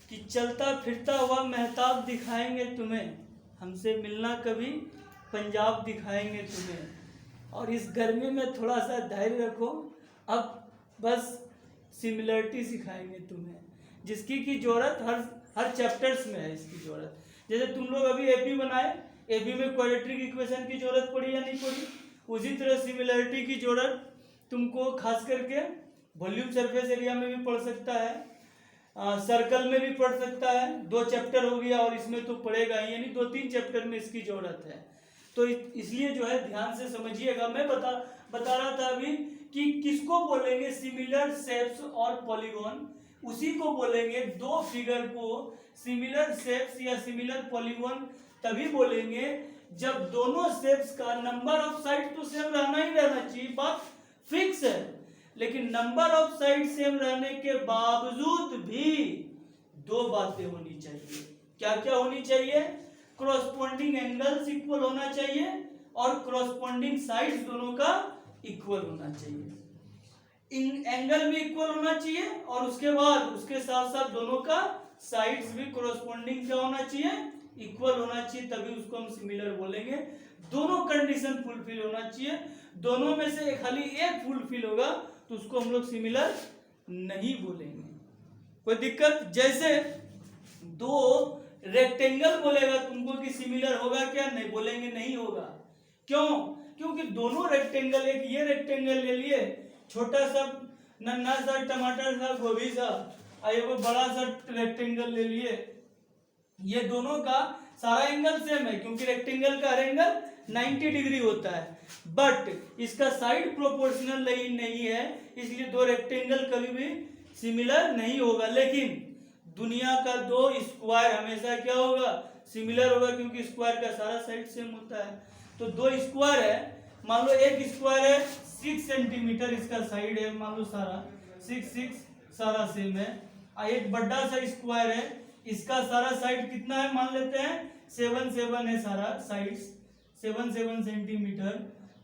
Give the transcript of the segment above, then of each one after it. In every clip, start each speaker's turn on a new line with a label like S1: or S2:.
S1: कि चलता फिरता हुआ महताब दिखाएंगे तुम्हें, हमसे मिलना कभी पंजाब दिखाएंगे तुम्हें, और इस गर्मी में थोड़ा सा धैर्य रखो, अब बस सिमिलरिटी सिखाएंगे तुम्हें, जिसकी की जरूरत हर चैप्टर्स में है इसकी जरूरत। जैसे तुम लोग अभी एपी बनाए, एपी में क्वाड्रेटिक इक्वेशन की जरूरत पड़ी या नहीं पड़ी, उसी तरह सिमिलरिटी की जरूरत तुमको खास करके वॉल्यूम सरफेस एरिया में भी पड़ सकता है, सर्कल में भी पढ़ सकता है। 2 चैप्टर हो गया और इसमें तो पढ़ेगा ही, यानी 2-3 चैप्टर में इसकी जरूरत है। तो इसलिए जो है ध्यान से समझिएगा। मैं बता रहा था अभी कि किसको बोलेंगे सिमिलर शेप्स और पॉलीगॉन, उसी को बोलेंगे, 2 फिगर को सिमिलर शेप्स या सिमिलर पॉलीगॉन तभी बोलेंगे जब दोनों शेप्स का नंबर ऑफ साइड तो सेम रहना ही रहना चाहिए, बात फिक्स है, लेकिन नंबर ऑफ साइड सेम रहने के बावजूद भी 2 बातें होनी चाहिए। क्या क्या होनी चाहिए? क्रॉसपोंडिंग एंगल्स इक्वल होना चाहिए और क्रॉसपोंडिंग साइड्स दोनों का इक्वल होना चाहिए। इन एंगल भी इक्वल होना चाहिए और उसके बाद उसके साथ साथ दोनों का साइड्स भी क्रॉसपोंडिंग क्या होना चाहिए? इक्वल होना चाहिए, तभी उसको हम सिमिलर बोलेंगे। दोनों कंडीशन फुलफिल होना चाहिए, दोनों में से खाली एक फुलफिल होगा तो उसको हम लोग सिमिलर नहीं बोलेंगे। कोई दिक्कत? जैसे 2 रेक्टेंगल बोलेगा तुमको कि सिमिलर होगा क्या? नहीं बोलेंगे, नहीं होगा। क्यों? क्योंकि दोनों रेक्टेंगल, एक ये रेक्टेंगल ले लिए, छोटा सा नन्हा सा टमाटर सा गोभी सा, और एक बड़ा सा रेक्टेंगल ले लिए, ये दोनों का सारा एंगल सेम है क्योंकि रेक्टेंगल का हर एंगल 90 डिग्री होता है, बट इसका साइड प्रोपोर्शनल नहीं है, इसलिए 2 रेक्टेंगल कभी भी सिमिलर नहीं होगा। लेकिन दुनिया का 2 स्क्वायर हमेशा क्या होगा? सिमिलर होगा, क्योंकि स्क्वायर का सारा साइड सेम होता है। तो 2 स्क्वायर है, मान लो एक स्क्वायर है 6 सेंटीमीटर, इसका साइड है मान लो सारा 6 सारा सेम है, और एक बड़ा सा स्क्वायर है, इसका सारा साइड कितना है? मान लेते हैं 7 है सारा साइड्स, 7 सेंटीमीटर।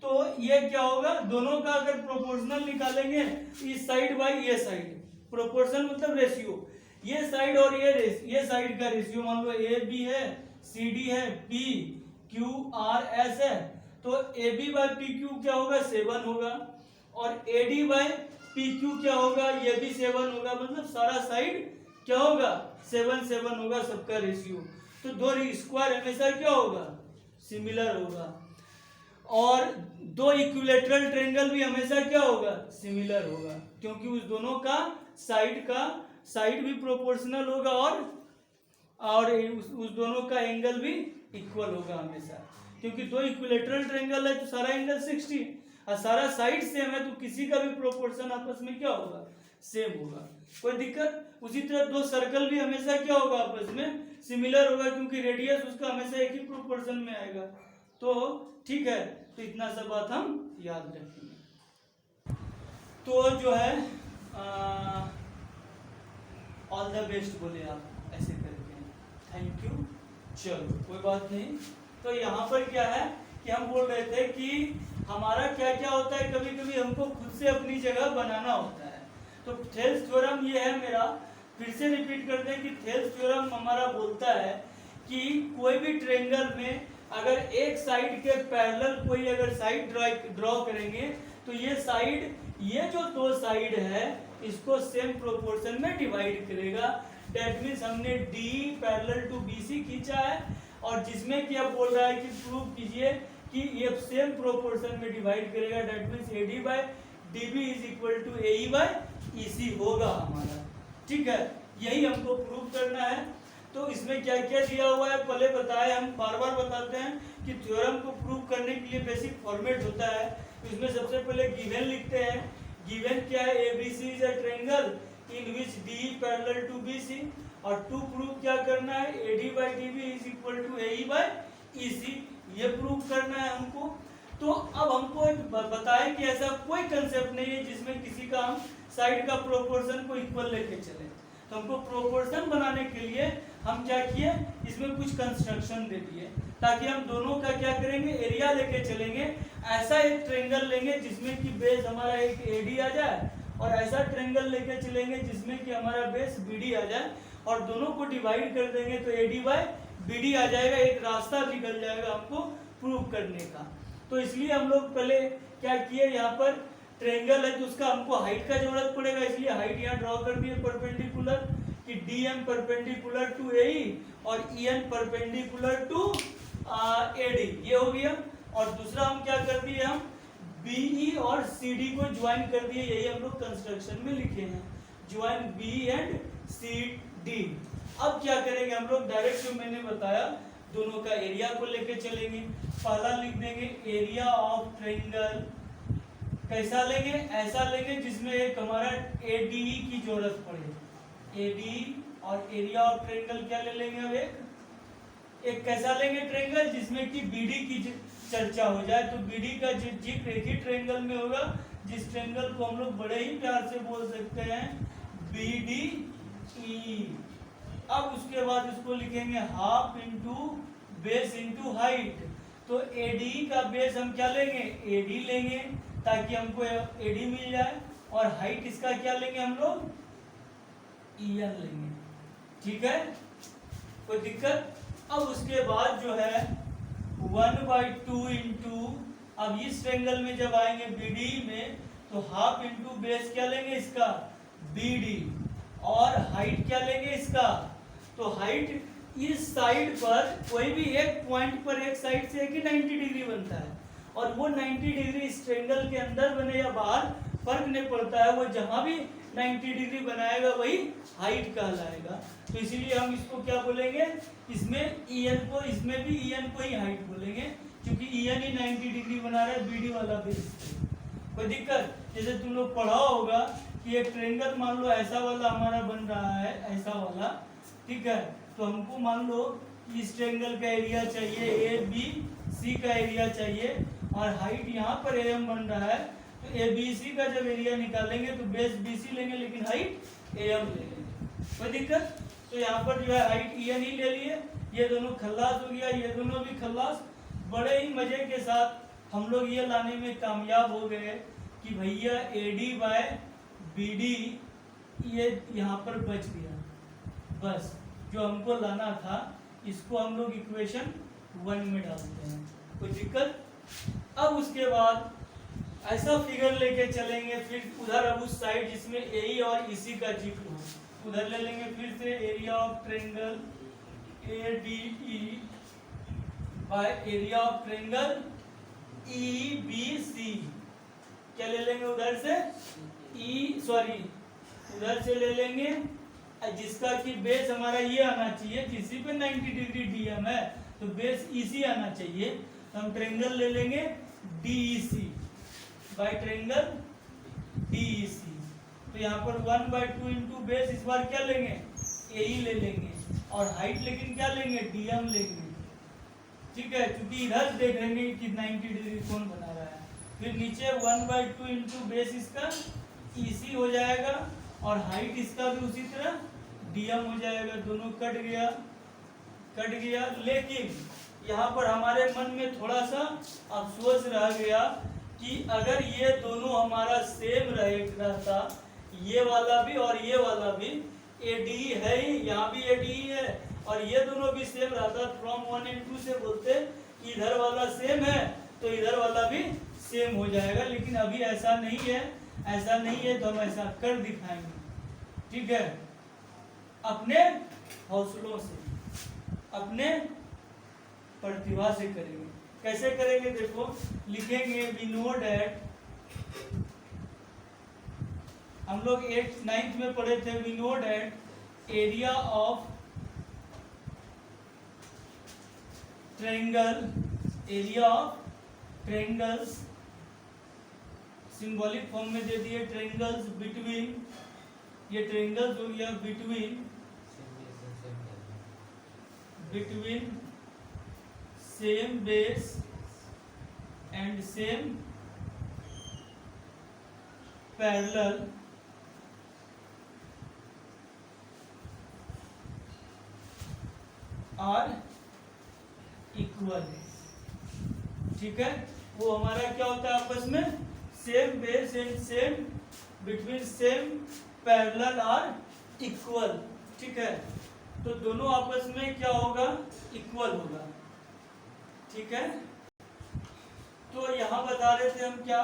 S1: तो ये क्या होगा? दोनों का अगर प्रोपोर्शनल निकालेंगे, इस साइड बाई ये साइड, प्रोपोर्शन मतलब रेशियो, ये साइड और ये साइड का रेशियो, मान लो ए बी है, सी डी है, पी क्यू आर एस है, तो A B by P Q क्या होगा? 7 होगा, और A D by P Q क्या होगा? ये भी 7 होगा, मतलब सारा साइड क्या होगा? 7 होगा सबका रेशियो। तो 2 स्क्वायर हमेशा क्या होगा? सिमिलर होगा। और 2 इक्विलेटरल ट्रायंगल भी हमेशा क्या होगा? सिमिलर होगा, क्योंकि उस दोनों का साइड भी प्रोपोर्शनल होगा और उस दोनों का एंगल भी इक्वल होगा हमेशा, क्योंकि 2 इक्विलेटरल ट्रायंगल है तो सारा एंगल 60 और सारा साइड सेम है, तो किसी का भी प्रोपोर्शन आपस में क्या होगा? सेम होगा। कोई दिक्कत? उसी तरह 2 सर्कल भी हमेशा क्या होगा? आपस में सिमिलर होगा, क्योंकि रेडियस उसका हमेशा एक ही प्रोपोर्शन में आएगा। तो ठीक है, तो इतना सब बात हम याद रखेंगे। तो जो है ऑल द बेस्ट बोले आप ऐसे करके, थैंक यू। चलो कोई बात नहीं। तो यहाँ पर क्या है कि हम बोल रहे थे कि हमारा क्या क्या होता है, कभी कभी हमको खुद से अपनी जगह बनाना होता है। तो थेल्स थ्योरम ये है मेरा, फिर से रिपीट करते हैं कि थेल्स थ्योरम हमारा बोलता है कि कोई भी ट्रायंगल में अगर एक साइड के पैरेलल कोई अगर साइड ड्रॉ करेंगे, तो ये साइड, ये जो 2 साइड है इसको सेम प्रोपोर्शन में डिवाइड करेगा। डेट मीन्स हमने डी पैरेलल टू बीसी खींचा है, और जिसमें क्या बोल रहा है कि प्रूव कीजिए कि ये सेम प्रोपोर्शन में डिवाइड करेगा। That means A D by D B is equal to A E by E C होगा हमारा। ठीक है, यही हमको प्रूव करना है। तो इसमें क्या क्या दिया हुआ है पहले बताए, हम बार बार बताते हैं कि थ्योरम को प्रूव करने के लिए बेसिक फॉर्मेट होता है। इसमें सबसे पहले गिवन लिखते हैं। गिवन क्या है? ABC is a triangle in which D parallel to BC, और टू प्रूव क्या करना है? AD by DB is equal to AE by EC, ये प्रूव करना है हमको। तो अब हमको एक बताएं कि ऐसा कोई कंसेप्ट नहीं है जिसमें किसी का हम साइड का प्रोपोर्शन को इक्वल लेके चले। तो हमको प्रोपोर्शन बनाने के लिए हम क्या किए? इसमें कुछ कंस्ट्रक्शन दे दिए, ताकि हम दोनों का क्या करेंगे? एरिया लेके चलेंगे। ऐसा एक ट्रायंगल लेंगे जिसमें कि बेस हमारा एक एडी आ जाए, और ऐसा ट्रायंगल लेके चलेंगे जिसमें कि हमारा बेस बीडी आ जाए, और दोनों को डिवाइड कर देंगे तो AD बाय BD आ जाएगा, एक रास्ता निकल जाएगा हमको प्रूव करने का। तो इसलिए हम लोग पहले क्या किए, यहाँ पर ट्रायंगल है तो उसका हमको हाइट का जरूरत पड़ेगा, इसलिए हाइट यहाँ ड्रॉ कर दिए परपेंडिकुलर कि DM परपेंडिकुलर टू AE और EN परपेंडिकुलर टू AD, ये हो गया। और दूसरा हम क्या कर दिए, हम BE और CD को ज्वाइन कर दिए, यही हम लोग कंस्ट्रक्शन में लिखे हैं, ज्वाइन B एंड CD। अब क्या करेंगे हम लोग, डायरेक्ट जो मैंने बताया दोनों का एरिया को लेके चलेंगे। पहला लिख देंगे एरिया ऑफ ट्रायंगल, कैसा लेंगे, ऐसा लेंगे जिसमें एक हमारा ADE की जरूरत पड़े, AD और एरिया ऑफ ट्रायंगल क्या ले लेंगे, अब एक कैसा लेंगे ट्रायंगल जिसमें कि BD की चर्चा हो जाए। तो BD का जिक्र एक ही ट्रायंगल में होगा, जिस ट्रायंगल को हम लोग बड़े ही प्यार से बोल सकते हैं BDE। अब उसके बाद उसको लिखेंगे half into base into height. तो ADE का बेस हम क्या लेंगे, AD लेंगे ताकि हमको AD मिल जाए, और हाइट इसका क्या लेंगे हम लोग, EN लेंगे, ठीक है, कोई दिक्कत। अब उसके बाद जो है 1/2 इंटू, अब इस ट्रायंगल में जब आएंगे BDE में तो हाफ इंटू बेस क्या लेंगे इसका BD, और हाइट क्या लेंगे इसका, तो हाइट इस साइड पर कोई भी एक पॉइंट पर एक साइड से एक ही 90 डिग्री बनता है, और वो 90 डिग्री इस ट्रायंगल के अंदर बने या बाहर फर्क नहीं पड़ता है, वो जहां भी 90 डिग्री बनाएगा वही हाइट कहलाएगा। तो इसीलिए हम इसको क्या बोलेंगे, इसमें EN को, इसमें भी EN को ही हाइट बोलेंगे, क्योंकि EN ही 90 डिग्री बना रहा है BD वाला बेस। कोई दिक्कत, जैसे तुम लोग पढ़ा होगा कि एक ट्रायंगल मान लो ऐसा वाला हमारा बन रहा है, ऐसा वाला, ठीक है, तो हमको मान लो इस ट्रायंगल का एरिया चाहिए, ABC का एरिया चाहिए, और हाइट यहाँ पर AM बन रहा है, तो ABC का जब एरिया निकालेंगे तो बेस BC लेंगे लेकिन हाइट AM लेंगे, कोई दिक्कत। तो यहाँ पर जो है हाइट EN ही ले लिए, ये दोनों खल्लास हो गया, ये दोनों भी खल्लास। बड़े ही मजे के साथ हम लोग ये लाने में कामयाब हो गए कि भैया AD बाय BD ये यहाँ पर बच गया, बस जो हमको लाना था इसको हम लोग इक्वेशन 1 में डालते हैं, कोई दिक्कत। अब उसके बाद ऐसा फिगर लेके चलेंगे फिर उधर, अब उस साइड जिसमें AE और EC का जिक्र हो, उधर ले लेंगे फिर से area of triangle ADE by area of triangle EBC, क्या ले लेंगे उधर से उधर से ले लेंगे जिसका कि बेस हमारा ये आना चाहिए, किसी पे 90 डिग्री DM है तो बेस EC आना चाहिए, तो हम ट्रायंगल ले लेंगे DEC बाय ट्रायंगल DEC। तो यहाँ पर 1/2 इंटू बेस इस बार क्या लेंगे AE ले लेंगे, और हाइट लेकिन क्या लेंगे DM लेंगे, ठीक है, क्योंकि इधर देखेंगे कि 90 डिग्री कौन बना रहा है। फिर नीचे 1/2 इंटू बेस इसका EC हो जाएगा, और हाइट इसका भी उसी तरह DM हो जाएगा, दोनों कट गया। लेकिन यहाँ पर हमारे मन में थोड़ा सा अफसोस रह गया कि अगर ये दोनों हमारा सेम रहता, ये वाला भी और ये वाला भी ADE है ही, यहाँ भी ADE है, और ये दोनों भी सेम रहता, फ्रॉम 1 and 2 से बोलते इधर वाला सेम है तो इधर वाला भी सेम हो जाएगा। लेकिन अभी ऐसा नहीं है, तो हम ऐसा कर दिखाएंगे, ठीक है, अपने हौसलों से, अपने प्रतिभा से करेंगे। कैसे करेंगे देखो, लिखेंगे वी नो दैट, हम लोग 9th में पढ़े थे, we know that area of triangles symbolic form में दे दिए, ट्रायंगल्स बिटवीन, ये ट्रायंगल्स हो गया between same base and same parallel are equal, ठीक है। वो हमारा क्या होता है आपस में, same base and same between same parallel are equal, ठीक है, तो दोनों आपस में क्या होगा, इक्वल होगा। ठीक है, तो यहाँ बता रहे थे हम क्या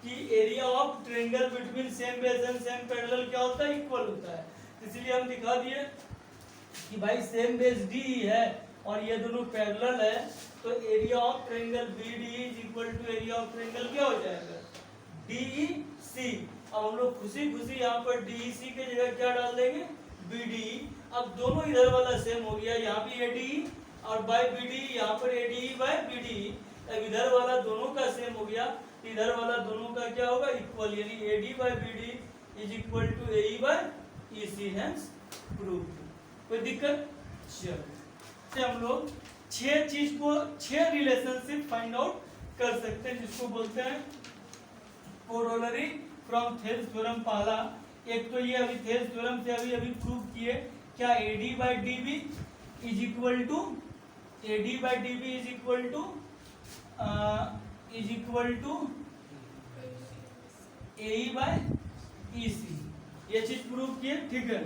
S1: कि area of triangle between same base and same parallel क्या होता है, इक्वल होता है। इसलिए हम दिखा दिए कि भाई सेम बेस डी है और ये दोनों पैरेलल है, तो area of triangle BD is equal to area of triangle क्या हो जाएगा, DEC। अब हम लोग खुशी खुशी यहाँ पर DEC के जगह क्या डाल देंगे, BDE। अब दोनों इधर वाला सेम हो गया, यहाँ भी ADE और बाय BDE, यहाँ पर ADE बाय BDE। अब इधर वाला दोनों का सेम हो गया, इधर वाला दोनों का क्या होगा, इक्वल, यानी AD by BD is equal to AE by EC, hence proved. कोई दिक्कत? चलो, से हम लोग 6 चीज को 6 रिलेशनशिप फाइंड आउट कर सकते हैं, जिसको बोलते हैं कोरोलरी फ्रॉम थेल्स थ्योरम। पहला एक तो ये अभी थेल्स थ्योरम से अभी प्रूव किए, क्या AD by DB is equal to AD by DB is equal to AE by EC, ये चीज प्रूव किए। ठीक है,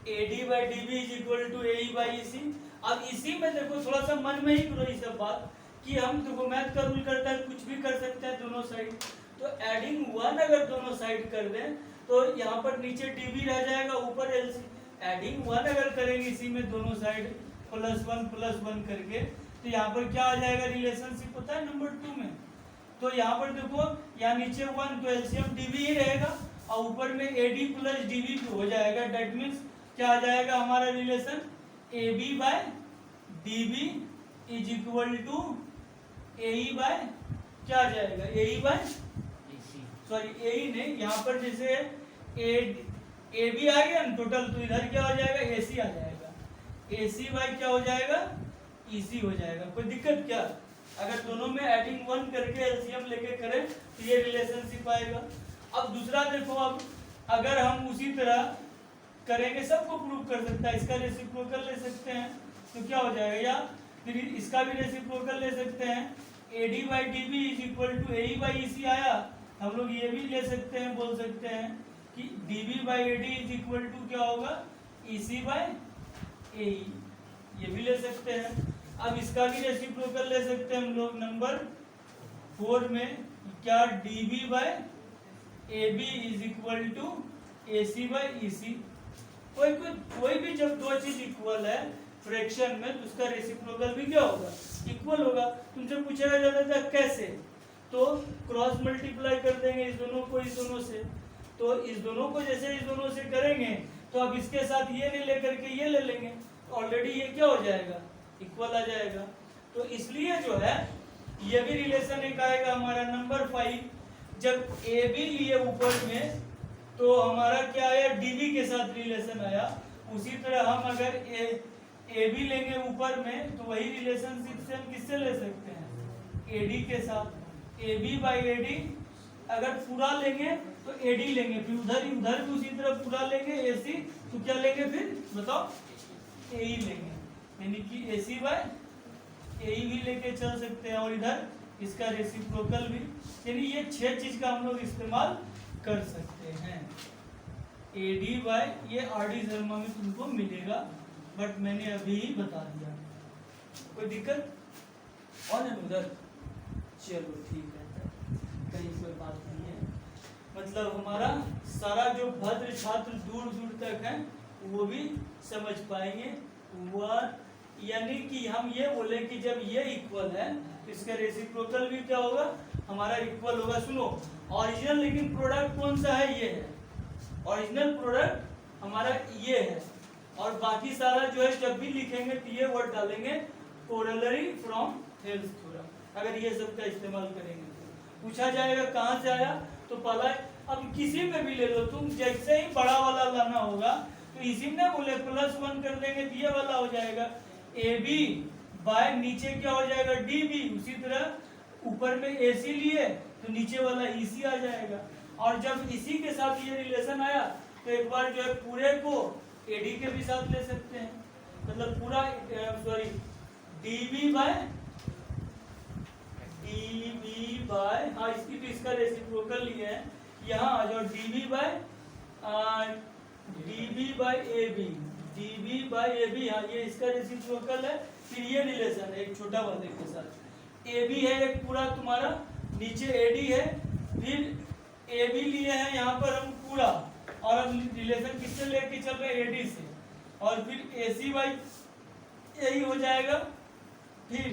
S1: AD by DB is equal to AE by EC। अब इसी में देखो थोड़ा सा मन में ही करो ये सब बात कि हम देखो मैथ का रूल करता है कुछ भी कर सकते हैं दोनों साइड, तो एडिंग 1 अगर दोनों साइड कर दें तो यहाँ पर नीचे DB रह जाएगा, ऊपर LC। एडिंग 1 अगर करेंगे इसी में दोनों साइड +1 करके, तो यहाँ पर क्या आ जाएगा, रिलेशनशिप होता है नंबर 2 में। तो यहाँ पर देखो, यहाँ नीचे 1 तो एलसीएम DB ही रहेगा और ऊपर में AD प्लस DB हो जाएगा। डेट मीन्स क्या आ जाएगा हमारा relation, AB by DB is equal to AE by क्या आ जाएगा, AE बाय सॉरी AE नहीं, यहाँ पर जैसे AB आ गया ना टोटल, तो इधर क्या हो जाएगा, AC आ जाएगा, AC बाय क्या हो जाएगा, EC हो जाएगा। कोई दिक्कत क्या? अगर दोनों में एडिंग 1 करके एलसीएम लेके करें तो ये रिलेशनशिप आएगा। अब दूसरा देखो, अब अगर हम उसी तरह करेंगे, सबको प्रूव कर सकता है, इसका रेसिप्रोकल ले सकते हैं तो क्या हो जाएगा, या फिर इसका भी रेसिप्रोकल ले सकते हैं, AD by DB is equal to AE by EC आया। हम लोग ये भी ले सकते हैं, बोल सकते हैं कि DB by AD is equal to क्या होगा, EC बाई AE, ये भी ले सकते हैं। अब इसका भी रेसिप्रोकल ले सकते हैं हम लोग नंबर 4 में, क्या DB by AB is equal to AC by EC। कोई भी जब दो चीज इक्वल है फ्रैक्शन में तो उसका रेसिप्रोकल भी क्या होगा, इक्वल होगा। तुमसे पूछा जाता था कैसे, तो क्रॉस मल्टीप्लाई कर देंगे इस दोनों को इस दोनों से, तो इस दोनों को जैसे इस दोनों से करेंगे तो अब इसके साथ ये नहीं लेकर के ये ले लेंगे, ऑलरेडी ये क्या हो जाएगा, इक्वल आ जाएगा। तो इसलिए जो है ये भी रिलेशन एक आएगा हमारा नंबर 5, जब AB लिए ऊपर में तो हमारा क्या आया, DB के साथ रिलेशन आया। उसी तरह हम अगर AB लेंगे ऊपर में तो वही रिलेशनशिप से हम किससे ले सकते हैं, AD के साथ। AB बाई AD अगर पूरा लेंगे तो AD लेंगे, फिर उधर भी उसी तरह पूरा लेंगे AC, तो क्या लेंगे फिर बताओ, AE लेंगे, यानी कि AC बाय AE भी लेके चल सकते हैं। और इधर इसका रेसिप्रोकल भी, यानी ये 6 चीज का हम लोग इस्तेमाल कर सकते हैं। AD बाय ये RD शर्मा में तुमको मिलेगा, बट मैंने अभी ही बता दिया, कोई दिक्कत और है उधर, चलो ठीक है, कहीं कोई बात नहीं है। मतलब हमारा सारा जो भद्र छात्र दूर दूर तक है वो भी समझ पाएंगे। यानी कि हम ये बोले कि जब ये इक्वल है तो इसका रेसिप्रोकल भी क्या होगा, हमारा इक्वल होगा। सुनो, ओरिजिनल लेकिन प्रोडक्ट कौन सा है, ये है ओरिजिनल प्रोडक्ट हमारा, ये है। और बाकी सारा जो है जब भी लिखेंगे तो ये वर्ड डालेंगे कोरोलरी फ्रॉम थेल्स थ्योरम। अगर ये सब का इस्तेमाल करेंगे तो पूछा जाएगा कहाँ से आया, तो पहला अब किसी में भी ले लो तुम, जैसे ही बड़ा वाला लाना होगा तो इसी में बोले +1 कर देंगे तो ये वाला हो जाएगा AB बाय नीचे क्या हो जाएगा DB, उसी तरह ऊपर में AC लिए तो नीचे वाला EC आ जाएगा। और जब इसी के साथ ये रिलेशन आया तो एक बार जो है पूरे को AD के भी साथ ले सकते हैं, मतलब पूरा सॉरी DB बाय हाँ इसकी तो इसका रेसिप्रोकल लिया है, यहाँ आ जाओ DB by DB by A B, DB by A B, हाँ ये इसका रेसिप्रोकल है। फिर ये रिलेशन है एक छोटा वाले के साथ, ए बी है एक पूरा तुम्हारा, नीचे ए डी है, फिर ए बी लिए हैं यहाँ पर हम पूरा, और अब रिलेशन किससे लेके चल रहे हैं, ए डी से, और फिर ए सी बाई यही हो जाएगा, फिर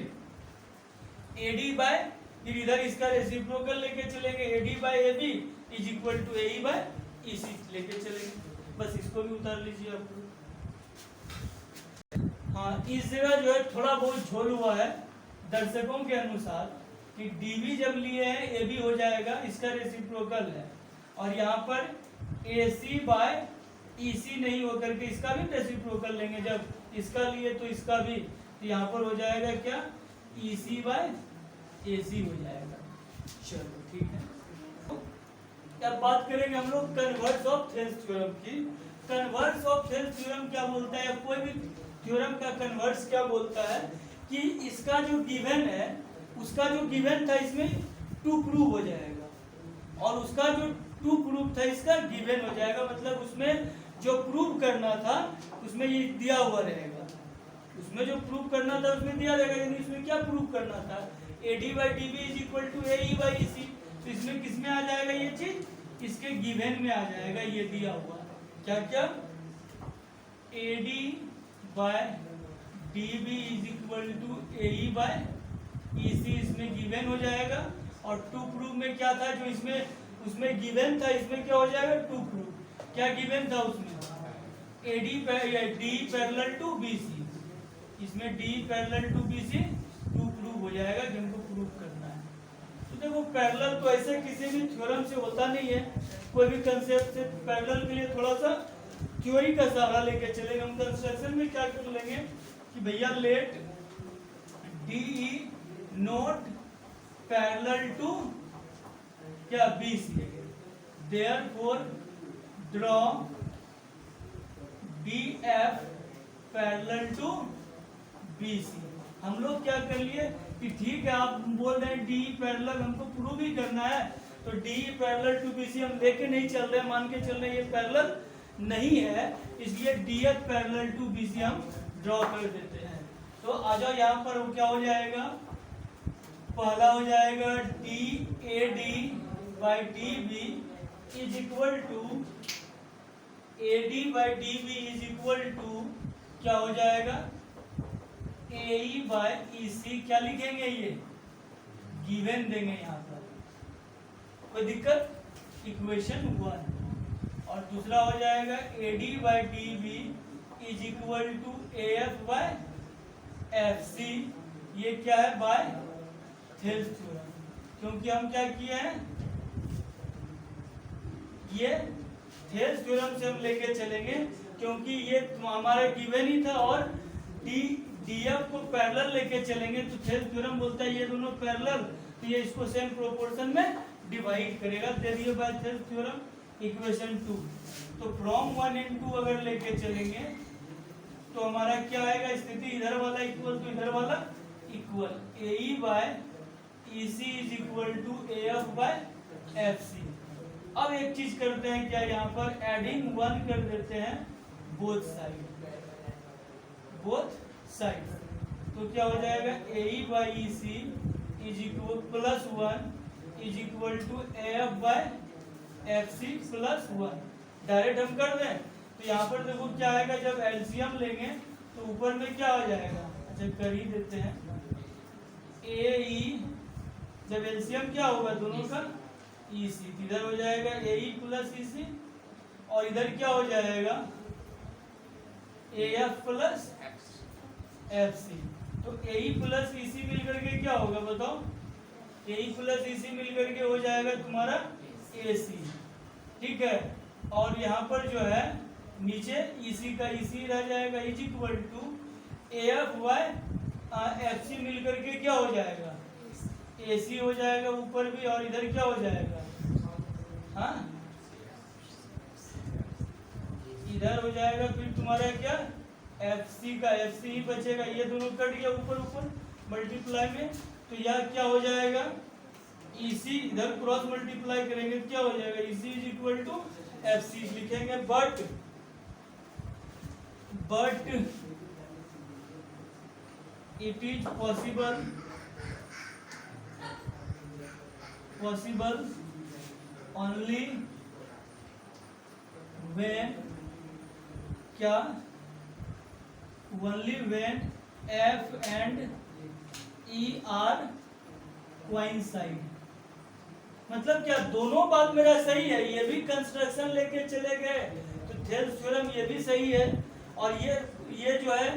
S1: ए डी बाय, फिर इधर इसका रेसिप्रोकल लेके चलेंगे, A D by A B is equal to A by E C लेके चलेंगे। बस इसको भी उतार लीजिए आप लोग। हाँ इस जगह जो है थोड़ा बहुत झोल हुआ है दर्शकों के अनुसार कि डीबी जब लिए हैं ए बी हो जाएगा, इसका रेसिप्रोकल है, और यहाँ पर ए सी बाय ई सी नहीं होकर के इसका भी रेसिप्रोकल लेंगे, जब इसका लिए तो इसका भी, तो यहाँ पर हो जाएगा क्या, ई सी बाय ए सी हो जाएगा। चलो ठीक है, अब बात करेंगे हम लोग कन्वर्स ऑफ थेल्स थ्योरम की। कन्वर्स ऑफ थेल्स थ्योरम क्या बोलता है, कोई भी थ्योरम का कन्वर्स क्या बोलता है कि इसका जो गिवन है, उसका जो गिवन था इसमें टू प्रूव हो जाएगा, और उसका जो टू प्रूव था इसका गिवन हो जाएगा, मतलब उसमें जो प्रूव करना था उसमें ये दिया हुआ रहेगा, उसमें जो प्रूव करना था उसमें दिया रहेगा, यानी इसमें क्या प्रूव करना था, A D by D B is equal to A E by E C, तो इसमें किस में आ जाएगा ये चीज, इसके गिवन में आ जाएगा, ये दिया हुआ क्या क्या, A D by D B is equal to A E by E C इसमें गिवन हो जाएगा, और टू प्रूफ में क्या था जो इसमें उसमें गिवन था, इसमें क्या हो जाएगा टू प्रूफ, क्या गिवन था उसमें, A D parallel to B C, इसमें D parallel to B C to proof हो जाएगा जिनको प्रूफ करना है। तो देखो पैरेलल तो ऐसे किसी भी थ्योरम से होता नहीं है, कोई भी कंसेप्ट से पैरेलल के लिए थोड़ा सा थ्योरी का सहारा लेके चलेंगे। हम कंस्ट्रक्शन में क्या कर लेंगे कि भैया let D E not parallel to क्या B C, therefore draw D F parallel to B C. हम लोग क्या कर लिए कि ठीक है आप बोल रहे हैं डी पैरेलल हमको प्रूव ही करना है, तो D parallel to B C हम लेके नहीं चल रहे, मान के चल रहे ये पैरेलल नहीं है, इसलिए D F parallel to B C हम ड्रॉ कर देते हैं। तो आ जाओ यहाँ पर क्या हो जाएगा, पहला हो जाएगा D A D by D B is equal to A D by D B is equal to क्या हो जाएगा, ए ई बाई ई सी, क्या लिखेंगे ये गिवन देंगे यहाँ पर, कोई दिक्कत, इक्वेशन 1, और दूसरा हो जाएगा A D by D B is equal to A F by F C, ये क्या है बाय थेल्स थ्योरम, क्योंकि हम क्या किए हैं, ये थेल्स थ्योरम से हम लेके चलेंगे, क्योंकि ये हमारा गिवन ही था, और डी एफ को पैरेलल लेके चलेंगे, तो थेल्स थ्योरम बोलता है ये दोनों पैरेलल, तो ये इसको सेम प्रोपोर्शन में डिवाइड करेगा, दे दिए बाय थेल्स थ्योरम इक्वेशन 2। तो फ्रॉम 1 इन 2 अगर लेके चलेंगे तो हमारा क्या आएगा स्थिति, इधर वाला इक्वल टू इधर वाला equal, A E by E C is equal to A F by F C. अब एक चीज करते हैं क्या, यहाँ पर एडिंग 1 कर देते हैं बोथ साइड, तो क्या हो जाएगा A E by E C is equal plus 1 is equal to A F by F C plus 1। Direct हम कर दें तो यहाँ पर देखो क्या आएगा, जब एलसीएम लेंगे तो ऊपर में क्या हो जाएगा, अच्छा कर ही देते हैं, ए ई जब एलसीएम क्या होगा दोनों का ई सी, इधर हो जाएगा ए ई प्लस ई सी, और इधर क्या हो जाएगा A F plus F C. तो ए ई प्लस ई सी मिल करके क्या होगा बताओ, ए ई प्लस ई सी मिल करके हो जाएगा तुम्हारा ए सी, ठीक है, और यहाँ पर जो है नीचे ई सी का ई सी रह जाएगा is equal to A F by F C मिल करके क्या हो जाएगा ए सी हो जाएगा ऊपर भी, और इधर क्या हो जाएगा, हाँ इधर हो जाएगा फिर तुम्हारा क्या एफ सी का एफ सी ही बचेगा, ये दोनों कट गया ऊपर ऊपर मल्टीप्लाई में, तो यह क्या हो जाएगा ई सी, इधर क्रॉस मल्टीप्लाई करेंगे क्या हो जाएगा E C is equal to F C लिखेंगे, but but it is possible only when क्या only when F and E are coincide। मतलब क्या दोनों बात मेरा सही है, ये भी कंस्ट्रक्शन लेके चले गए तो थेल्स थ्योरम ये भी सही है, और ये जो है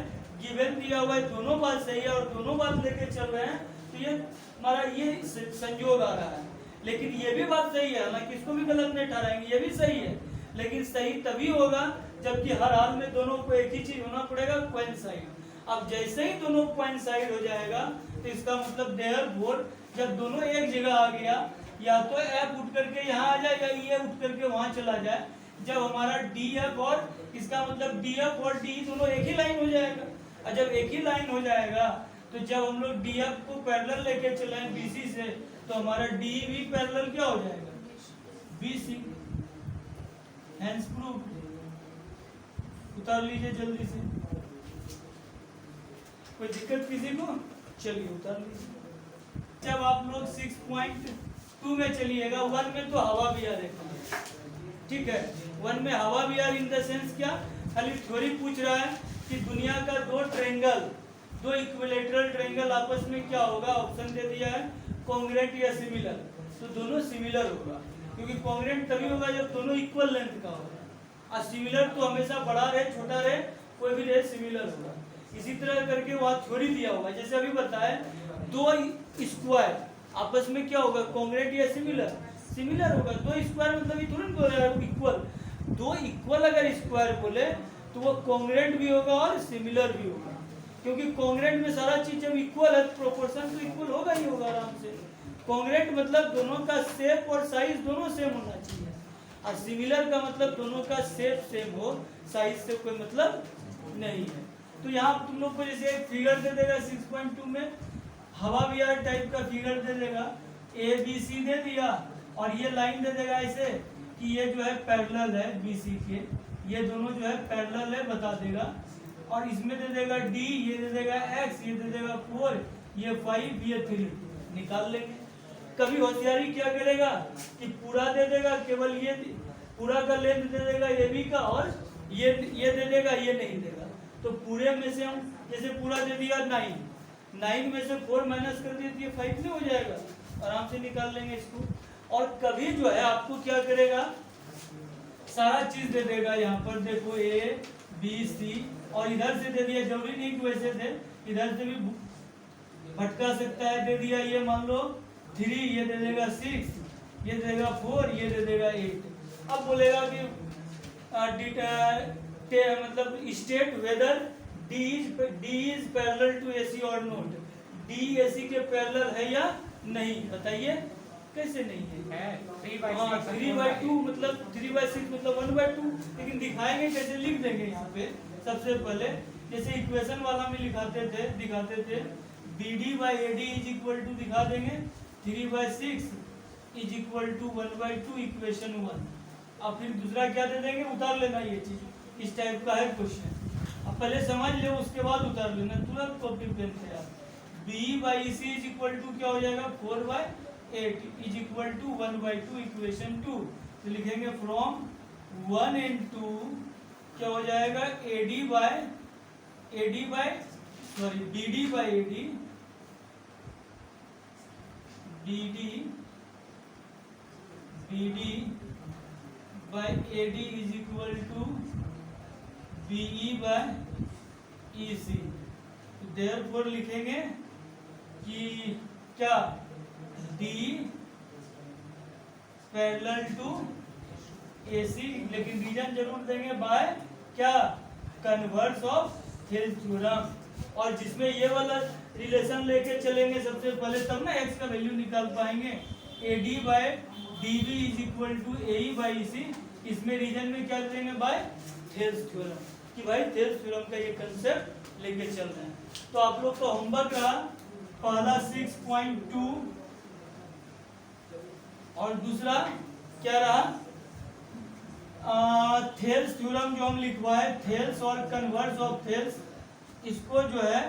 S1: गिवन दिया हुआ है दोनों बात सही है और दोनों बात लेके चल रहे हैं, तो ये हमारा ये संयोग आ रहा है। लेकिन ये भी बात सही है, हालांकि इसको भी गलत नहीं ठहराएंगे, ये भी सही है, लेकिन सही तभी होगा जबकि हर हाल में दोनों को एक ही चीज होना पड़ेगा, कोइंसाइड। अब जैसे ही दोनों कोइंसाइड हो जाएगा तो इसका मतलब देयरफॉर जब दोनों एक जगह आ गया, या तो एफ उठ करके यहाँ आ जाए या ये उठ करके वहां चला जाए, जब हमारा डी एफ और इसका मतलब डी एफ और डी दोनों एक ही लाइन हो जाएगा। और जब एक ही लाइन हो जाएगा तो जब हम लोग डी एफ को पैरेलल लेके चले बीसी से, तो हमारा डी भी पैरेलल क्या हो जाएगा, बीसी। Hence proof. उतार लीजिए जल्दी से, कोई दिक्कत किसी को? चलिए उतार लीजिए। जब आप लोग 6.2 में चलिएगा, 1 में तो हवा भी आ देखा, ठीक है, 1 में हवा भी आ इन द सेंस क्या, खाली थ्योरी पूछ रहा है कि दुनिया का दो ट्रायंगल, दो इक्विलेटरल ट्रायंगल आपस में क्या होगा, ऑप्शन दे दिया है कॉन्ग्रुएंट या सिमिलर, तो दोनों सिमिलर होगा, क्योंकि कॉन्ग्रुएंट तभी होगा जब दोनों इक्वल लेंथ का होगा, और सिमिलर तो हमेशा बड़ा रहे छोटा रहे कोई भी रहे सिमिलर होगा। इसी तरह करके वहाँ थ्योरी दिया होगा, जैसे अभी बताया दो स्क्वायर आपस में क्या होगा, कॉन्ग्रुएंट या सिमिलर, सिमिलर होगा। दो स्क्वायर मतलब ये तुरंत बोल रहा है इक्वल, दो इक्वल अगर स्क्वायर बोले तो वो कॉन्ग्रुएंट भी होगा और सिमिलर भी होगा, क्योंकि कॉन्ग्रुएंट में सारा चीज जब इक्वल है प्रोपोर्शन तो इक्वल होगा ही होगा आराम से। कॉन्ग्रुएंट मतलब दोनों का शेप और साइज दोनों सेम होना चाहिए, और सिमिलर का मतलब दोनों का शेप सेम हो, साइज से कोई मतलब नहीं है। तो यहाँ तुम लोग को जैसे एक फिगर दे देगा 6.2 में, हवा बिहार टाइप का फिगर दे देगा, ए बी सी दे दिया, और ये लाइन दे देगा ऐसे कि ये जो है पैरेलल है बीसी के, ये दोनों जो है पैरेलल है बता देगा, और इसमें दे देगा डी, ये दे देगा एक्स, ये दे देगा 4, ये 5, ये 3, निकाल लेंगे। कभी होशियारी क्या करेगा कि पूरा दे देगा, केवल ये पूरा का लेंथ दे देगा ए बी का, और ये दे देगा, ये नहीं देगा, तो पूरे में से हम जैसे पूरा दे दिया 9 में से 4 माइनस कर दिए तो ये 5 नहीं हो जाएगा, आराम से निकाल लेंगे इसको। और कभी जो है आपको क्या करेगा, सारा चीज दे देगा, यहाँ पर देखो ए बी सी, और इधर से दे दिया, जरूरी नहीं कि वैसे दे, इधर से भी भटका सकता है, दे दिया ये मान लो 3, ये दे देगा 6, ये दे देगा 4, ये दे देगा 8। अब बोलेगा कि मतलब state whether D is parallel to AC और नॉट, डी एसी के पैरेलल है या नहीं, बताइए कैसे नहीं है? 3/2 मतलब 3/6 मतलब 1/2, लेकिन दिखाएंगे कैसे, लिख देंगे यहाँ पे सबसे पहले, जैसे इक्वेशन वाला में दिखाते थे BD/AD इज इक्वल टू, दिखा देंगे 3/6 इज इक्वल टू 1/2 इक्वेशन 1। अब फिर दूसरा क्या दे देंगे, उतार लेना, ये चीज इस टाइप का है क्वेश्चन, अब पहले समझ लो उसके बाद उतार लेना, तुरंत कॉपी पेन से यार। B/C इज इक्वल टू क्या हो जाएगा, 4/8 इज इक्वल टू 1/2 इक्वेशन 2, तो लिखेंगे फ्रॉम 1 and 2 क्या हो जाएगा, BD/AD is equal to BE/EC। Therefore लिखेंगे कि क्या, D पैरेलल टू AC, लेकिन रीजन जरूर देंगे बाय क्या, कन्वर्स ऑफ थेल्स थ्योरम, और जिसमें ये वाला रिलेशन लेके चलेंगे सबसे पहले, तब ना x का वैल्यू निकाल पाएंगे। AD/DB is equal to AE/EC, इसमें रीजन में क्या देंगे, बाय थेल्स थ्योरम, कि भाई थेल्स थ्योरम का ये कंसेप्ट लेके चल रहे हैं। तो आप लोग का होमवर्क रहा पहला 6.2, और दूसरा क्या रहा, थेल्स थ्योरम जो हम लिखवाए, थेल्स और कन्वर्स ऑफ थेल्स, इसको जो है